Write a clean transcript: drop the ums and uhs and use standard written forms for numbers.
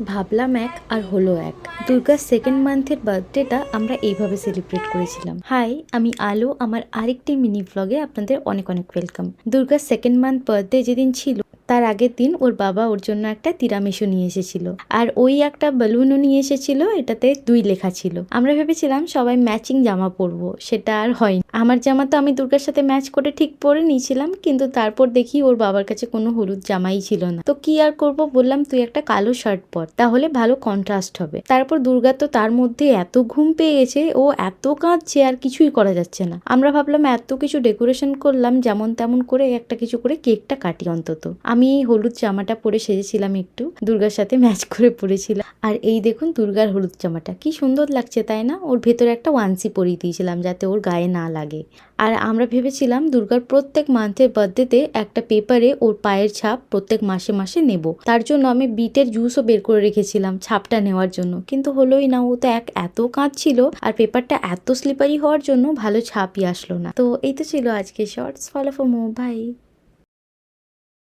ভাবলাম এক আর হলো এক। দুর্গার সেকেন্ড মান্থের বার্থডেটা আমরা এইভাবে সেলিব্রেট করেছিলাম। হাই, আমি আলো। আমার আরেকটি মিনি ব্লগে আপনাদের অনেক অনেক ওয়েলকাম। দুর্গার সেকেন্ড মান্থ বার্থডে যেদিন ছিল তার আগের দিন ওর বাবা ওর জন্য একটা তিরামিসু নিয়ে এসেছিল, আর ওই একটা বেলুনও নিয়ে এসেছিল, এটাতে 2 লেখা ছিল। আমরা ভেবেছিলাম সবাই ম্যাচিং জামা পরবো, সেটা আর হয়নি। আমার জামা তো আমি দুর্গার সাথে ম্যাচ করে ঠিক পরে নিয়েছিলাম, কিন্তু তারপর দেখি ওর বাবার কাছে কোনো হলুদ জামাই ছিল না। তো কি আর করব, বললাম তুই একটা কালো শার্ট পর, তাহলে ভালো কন্ট্রাস্ট হবে। তারপর দুর্গা তো তার মধ্যে এত ঘুম পেয়ে গেছে, ও এত কাঁদছে আর কিছুই করা যাচ্ছে না। আমরা ভাবলাম এত কিছু ডেকোরেশন করলাম, যেমন তেমন করে একটা কিছু করে কেকটা কাটি অন্তত। আমি এই হলুদ জামাটা পরে সেজেছিলাম, একটু দুর্গার সাথে ম্যাচ করে পরেছিলাম। আর এই দেখুন দুর্গার হলুদ জামাটা কি সুন্দর লাগছে, তাই না? ওর ভেতরে একটা ওয়ান্সি পরিয়ে দিয়েছিলাম যাতে ওর গায়ে না লাগে। আর আমরা ভেবেছিলাম দুর্গার প্রত্যেক মান্থের বার্থডেতে একটা পেপারে ওর পায়ের ছাপ প্রত্যেক মাসে মাসে নেব। তার জন্য আমি বিটের জুসও বের করে রেখেছিলাম ছাপটা নেওয়ার জন্য, কিন্তু হলোই না। ও তো এত কাঁদছিল, আর পেপারটা এত স্লিপারি হওয়ার জন্য ভালো ছাপই আসলো না। তো এই তো ছিল আজকে shorts. Follow for more, by.